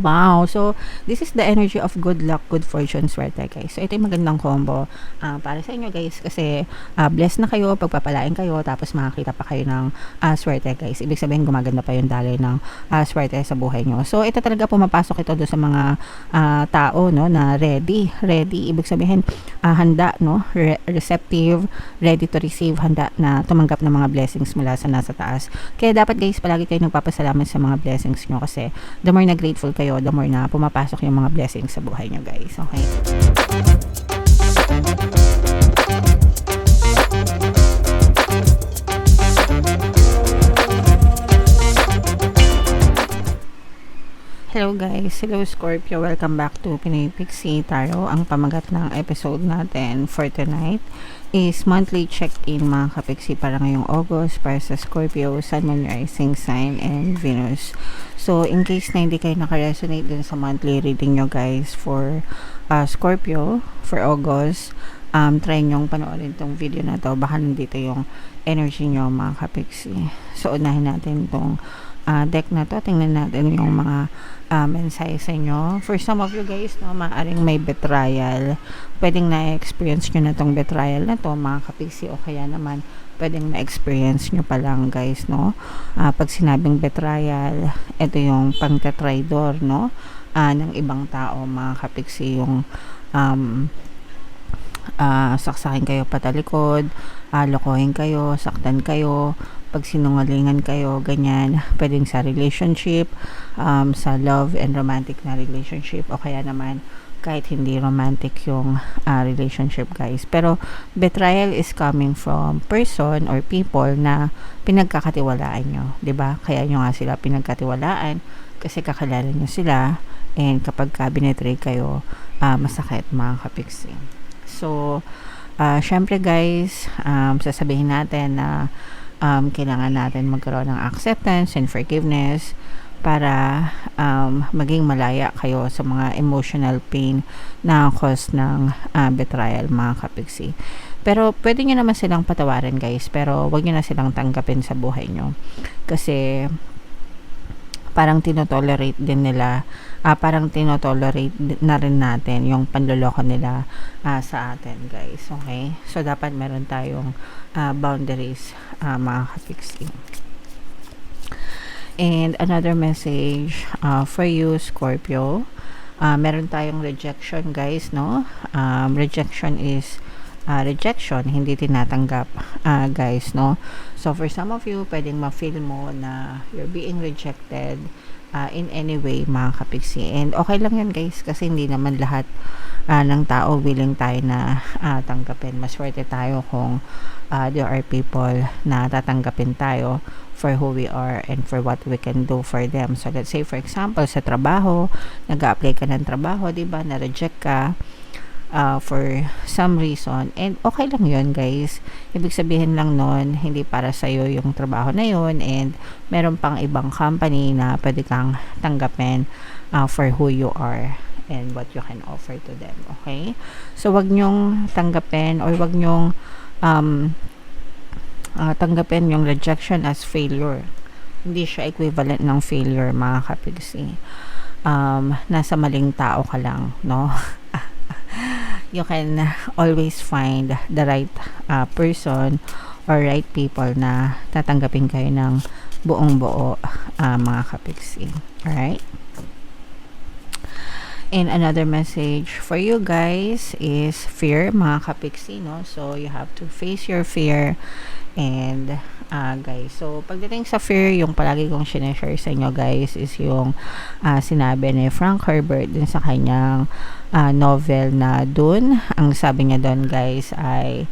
Wow! So, this is the energy of good luck, good fortune, swerte guys. So, ito yung magandang combo para sa inyo guys kasi blessed na kayo, pagpapalain kayo, tapos makakita pa kayo ng swerte guys. Ibig sabihin gumaganda pa yung daloy ng swerte sa buhay nyo. So, ito talaga pumapasok ito doon sa mga tao no, na ready. Ibig sabihin handa, no? Receptive, ready to receive, handa na tumanggap ng mga blessings mula sa nasa taas. Kaya dapat guys, palagi kayo nagpapasalamat sa mga blessings nyo kasi the more na grateful kayo, the more na pumapasok yung mga blessings sa buhay nyo guys. Okay? Hello guys, hello Scorpio, welcome back to Pinoy Pixie Tarot. Ang pamagat ng episode natin for tonight is monthly check-in mga kapixie para ngayong August para sa Scorpio, Sun, Moon, Rising Sign, and Venus. So, in case na hindi kayo nakaresonate din sa monthly reading nyo guys for Scorpio for August, try nyong panoorin tong video na to. Baka nandito yung energy nyo mga kapixie. So, unahin natin tong deck na to. Tingnan natin yung mga mensahe sa inyo. For some of you guys, no, maaring may betrayal. Pwedeng na-experience nyo na tong betrayal na to, mga kapixie, o kaya naman pwedeng na-experience nyo pa lang guys, no. Pag sinabing betrayal, ito yung pangtatraidor, no, ng ibang tao, mga kapixie, yung saksakin kayo patalikod, lokohin kayo, saktan kayo, pag sinungalingan kayo, ganyan. Pwedeng sa relationship, sa love and romantic na relationship, o kaya naman kahit hindi romantic yung relationship guys. Pero betrayal is coming from person or people na pinagkakatiwalaan nyo, 'di ba? Kaya nyo nga sila pinagkatiwalaan kasi kakilala nyo sila, and kapag binetray kayo, masakit mga kapixie. So, syempre guys, sasabihin natin na kailangan natin magkaroon ng acceptance and forgiveness para maging malaya kayo sa mga emotional pain na cause ng betrayal mga kapixie. Pero pwede nyo naman silang patawarin guys, pero wag nyo na silang tanggapin sa buhay nyo kasi parang tinotolerate din nila, parang tinotolerate na rin natin yung panloloko nila sa atin guys. Okay, so dapat meron tayong boundaries mga kapixie. And another message for you Scorpio, meron tayong rejection guys, no. Rejection is rejection, hindi tinatanggap guys, no. So for some of you, pwedeng ma-feel mo na you're being rejected in any way mga kapixie, and okay lang yan guys kasi hindi naman lahat ng tao willing tayo na tanggapin. Maswerte tayo kung there are people na tatanggapin tayo for who we are and for what we can do for them. So let's say for example sa trabaho, nag-a-apply ka ng trabaho, diba, na-reject ka for some reason, and okay lang yun guys. Ibig sabihin lang nun, hindi para sa'yo yung trabaho na yun, and meron pang ibang company na pwede kang tanggapin for who you are and what you can offer to them. Okay, so wag nyong tanggapin or wag nyong tanggapin yung rejection as failure. Hindi siya equivalent ng failure mga kapixie. Nasa maling tao ka lang, no. You can always find the right person or right people na tatanggapin kayo ng buong buo mga kapixie. Alright? And another message for you guys is fear mga kapixie, no? So you have to face your fear. And guys, so pagdating sa fear, yung palagi kong sinashare sa inyo guys is yung sinabi ni Frank Herbert din sa kanyang novel na Dune. Ang sabi niya doon guys ay,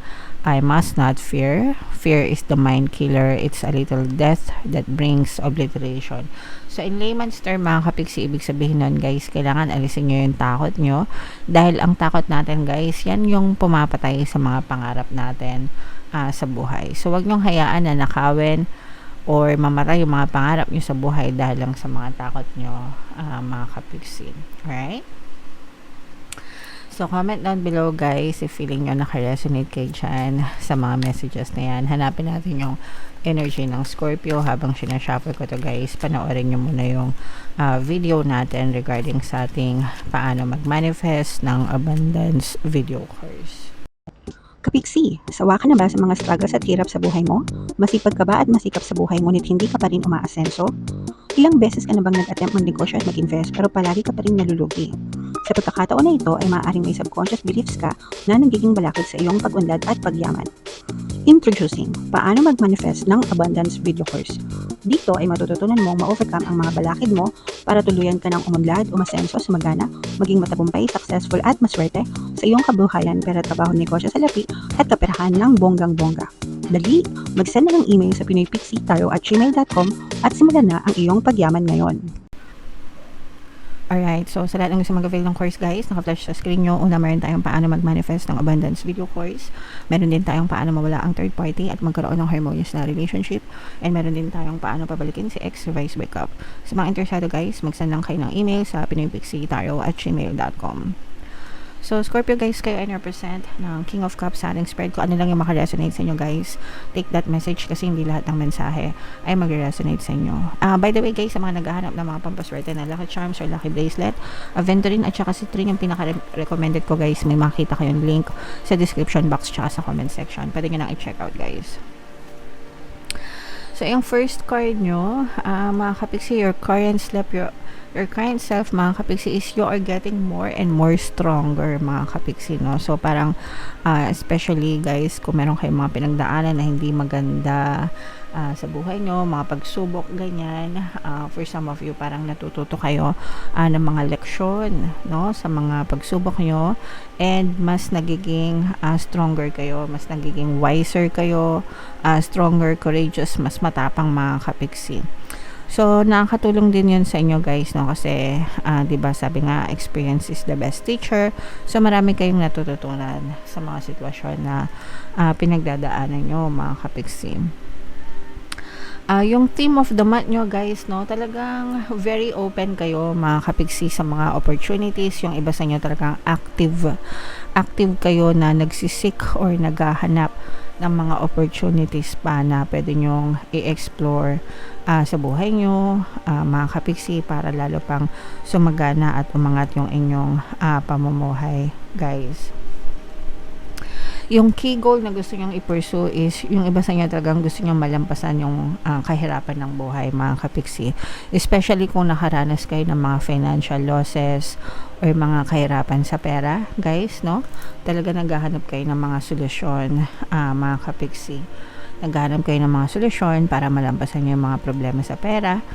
I must not fear. Fear is the mind killer. It's a little death that brings obliteration. So in layman's term mga kapixie, ibig sabihin nun guys, kailangan alisin nyo yung takot nyo, dahil ang takot natin guys, yan yung pumapatay sa mga pangarap natin sa buhay. So wag nyong hayaan na nakawin or mamatay yung mga pangarap nyo sa buhay dahil lang sa mga takot nyo mga kapixie. Alright? So, comment down below guys if feeling nyo naka-resonate kayo dyan sa mga messages na yan. Hanapin natin yung energy ng Scorpio habang sinashuffle ko to guys. Panoorin nyo muna yung video natin regarding sa ating paano mag-manifest ng abundance video course. Kapiksi, sawa ka na ba sa mga struggles at hirap sa buhay mo? Masipag ka ba at masikap sa buhay ngunit hindi ka pa rin umaasenso? Ilang beses ka na bang nag-attempt mag-negosyo at mag-invest pero palagi ka pa rin nalulugi? Sa pagkakataon na ito ay maaaring may subconscious beliefs ka na nagiging balakid sa iyong pag-unlad at pagyaman. Introducing, paano mag-manifest ng abundance video course. Dito ay matututunan mong ma-overcome ang mga balakid mo para tuluyan ka ng umunlad, umasenso, sumagana, maging matagumpay, successful at maswerte sa iyong kabuhayan, pera, trabaho, negosyo, salapi at kaperahan ng bonggang-bongga. Dali, mag-send na ng email sa pinoypixie@gmail.com at simulan na ang iyong pagyaman ngayon. Alright, so sa lahat ng gusto mag-avail ng course guys, naka-flash sa screen nyo. Una, meron tayong paano mag-manifest ng abundance video course. Meron din tayong paano mawala ang third party at magkaroon ng harmonious na relationship. And meron din tayong paano pabalikin si ex revised breakup. Sa mga interesado guys, mag-send lang kayo ng email sa pinoypixie@gmail.com. So, Scorpio guys, kayo ay represent ng King of Cups sa ating spread. Kung ano lang yung makaresonate sa inyo guys, take that message kasi hindi lahat ng mensahe ay mag-resonate sa inyo. By the way guys, sa mga naghahanap ng mga pampaswerte na lucky charms or lucky bracelet, Aventurine at saka Citrine yung pinaka-recommended ko guys. May makita kayong link sa description box at sa comment section. Pwede nyo nang i-check out guys. So, yung first card nyo, mga kapiksi, your current self, mga kapiksi, is you are getting more and more stronger, mga kapiksi, no? So, parang, especially, guys, kung meron kayong mga pinagdaanan na hindi maganda sa buhay nyo, mga pagsubok, ganyan, for some of you, parang natututo kayo ng mga leksyon, no? Sa mga pagsubok nyo, and mas nagiging stronger kayo, mas nagiging wiser kayo, stronger, courageous, mas matapang, mga kapiksi. So, nakakatulong din yun sa inyo guys, no? Kasi, diba, sabi nga, experience is the best teacher. So, marami kayong natututunan sa mga sitwasyon na pinagdadaanan nyo, mga kapiksi. Yung theme of the month nyo guys, no, talagang very open kayo, mga kapiksi, sa mga opportunities. Yung iba sa inyo talagang active kayo na nagsisik or naghahanap ng mga opportunities pa na pwede nyong i-explore sa buhay nyo, mga kapiksi, para lalo pang sumagana at umangat yung inyong pamumuhay guys. Yung key goal na gusto nyong i-pursue is, yung iba sa inyo talagang gusto nyong malampasan yung kahirapan ng buhay, mga kapiksi. Especially kung nakaranas kayo ng mga financial losses or mga kahirapan sa pera, guys, no? Talaga naghahanap kayo ng mga solusyon, mga kapiksi. Naghahanap kayo ng mga solusyon para malampasan yung mga problema sa pera.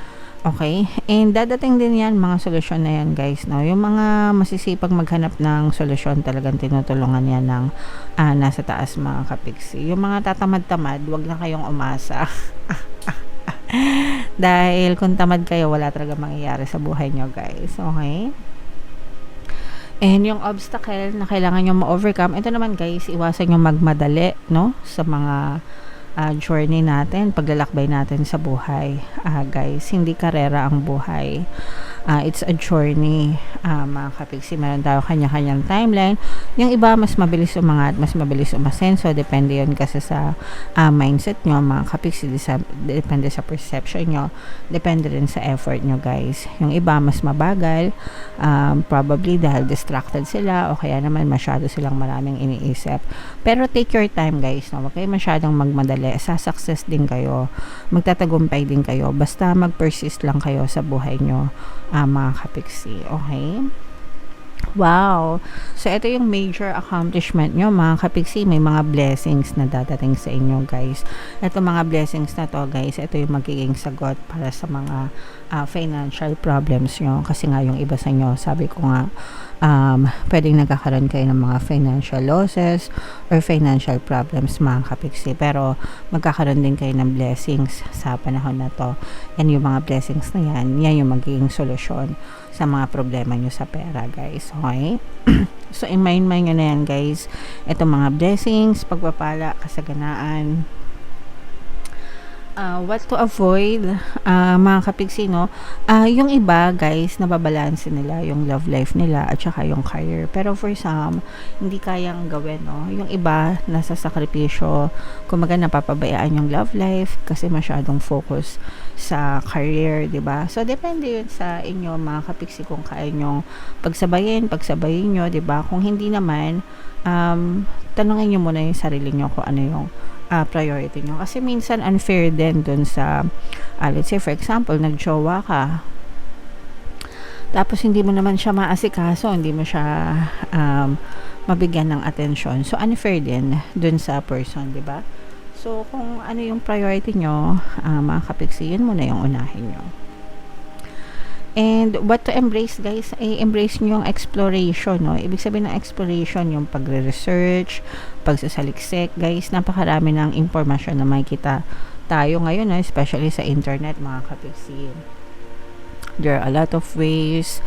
Okay? And dadating din yan, mga solusyon na yan guys, no? Yung mga masisipag maghanap ng solusyon, talagang tinutulungan yan ng nasa taas, mga kapiksi. Yung mga tatamad-tamad, wag na kayong umasa. Dahil kung tamad kayo, wala talaga mangyayari sa buhay nyo guys. Okay? And yung obstacle na kailangan nyo ma-overcome, ito naman guys, iwasan nyo magmadali, no? Sa mga journey natin, paglalakbay natin sa buhay, guys. Hindi karera ang buhay. It's a journey, mga kapiksi. Meron tayo kanya-kanyang timeline. Yung iba, mas mabilis umangat, mas mabilis umasenso. Depende yun kasi sa mindset nyo, mga kapiksi. Depende sa perception nyo. Depende rin sa effort nyo, guys. Yung iba, mas mabagal. Probably dahil distracted sila o kaya naman masyado silang maraming iniisip. Pero take your time, guys. No? Huwag kayo masyadong magmadali. Sa-success din kayo. Magtatagumpay din kayo. Basta mag-persist lang kayo sa buhay nyo, mga kapiksi. Okay? Wow! So, ito yung major accomplishment nyo, mga kapiksi. May mga blessings na dadating sa inyo, guys. Ito mga blessings na to, guys, ito yung magiging sagot para sa mga financial problems nyo. Kasi nga, yung iba sa inyo, sabi ko nga, pwedeng nagkakaroon kayo ng mga financial losses or financial problems, mga kapiksi. Pero, magkakaroon din kayo ng blessings sa panahon na to. And yung mga blessings na yan yung magiging solusyon sa mga problema nyo sa pera, guys. Okay? So, i-mind nyo na yan, guys. Ito mga blessings, pagpapala, kasaganaan, What to avoid, mga kapigsi, no? Yung iba, guys, nababalanse nila yung love life nila at saka yung career. Pero for some, hindi kayang gawin, no? Yung iba, nasa sakripisyo, kumaga napapabayaan yung love life kasi masyadong focus sa career, di ba? So, depende yun sa inyo, mga kapigsi, kung kaya nyong pagsabayin nyo, di ba? Kung hindi naman, tanungin nyo muna yung sarili nyo kung ano yung priority nyo. Kasi minsan unfair din dun sa, let's say for example, nagjowa ka, tapos hindi mo naman siya maasikaso, hindi mo siya mabigyan ng atensyon. So, unfair din dun sa person, di ba? So, kung ano yung priority nyo, mga kapigsi, yun muna yung unahin nyo. And what to embrace, guys, ay embrace nyo yung exploration, no? Ibig sabihin ng exploration, yung pagre-research, pagsasaliksik, guys, napakarami ng impormasyon na makikita tayo ngayon, no? Especially sa internet, mga kapigsi. There are a lot of ways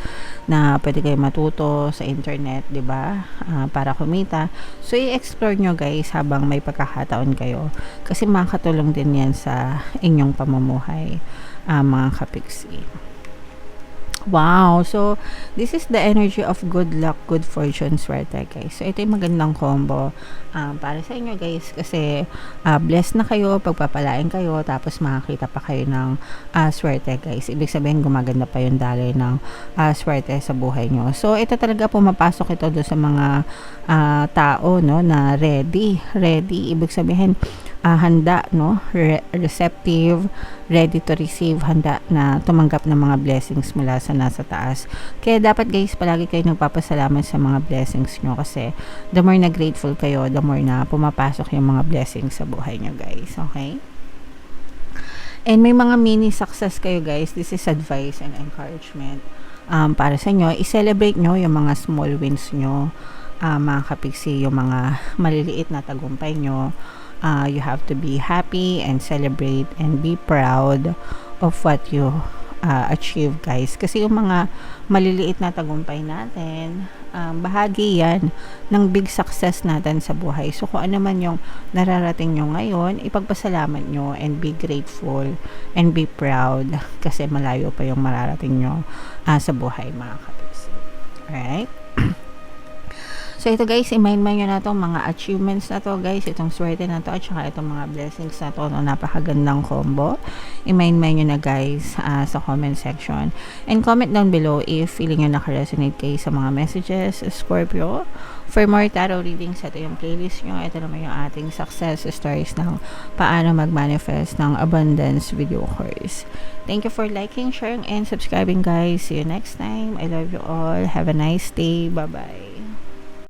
na pwede kayo matuto sa internet, di ba? Para kumita. So, i-explore nyo, guys, habang may pagkakataon kayo. Kasi makakatulong din yan sa inyong pamumuhay, mga kapigsi. Wow! So, this is the energy of good luck, good fortune, swerte, guys. So, ito yung magandang combo para sa inyo, guys. Kasi, blessed na kayo, pagpapalain kayo, tapos makakita pa kayo ng swerte, guys. Ibig sabihin, gumaganda pa yung daloy ng swerte sa buhay nyo. So, ito talaga pumapasok ito doon sa mga tao, no, na ready. Ibig sabihin, handa, no, receptive, ready to receive, handa na tumanggap ng mga blessings mula sa nasa taas. Kaya dapat, guys, palagi kayo nagpapasalamat sa mga blessings nyo kasi the more na grateful kayo, the more na pumapasok yung mga blessings sa buhay nyo, guys. Okay? And may mga mini success kayo, guys. This is advice and encouragement para sa inyo. I-celebrate nyo yung mga small wins nyo, mga kapigsi, yung mga maliliit na tagumpay nyo. You have to be happy and celebrate and be proud of what you achieve, guys. Kasi yung mga maliliit na tagumpay natin, bahagi yan ng big success natin sa buhay. So, kung ano man yung nararating nyo ngayon, ipagpasalamat nyo and be grateful and be proud kasi malayo pa yung mararating nyo sa buhay, mga kapatid. Alright? So, ito, guys, i-mind nyo na itong mga achievements na to, guys, itong swerte na to, at saka itong mga blessings na to, no, napakagandang combo. I-mind nyo na, guys, sa comment section. And comment down below if feeling nyo nakaresonate kayo sa mga messages, Scorpio. For more tarot readings, ito yung playlist nyo. Ito naman yung ating success stories ng paano mag-manifest ng abundance video course. Thank you for liking, sharing, and subscribing, guys. See you next time. I love you all. Have a nice day. Bye-bye.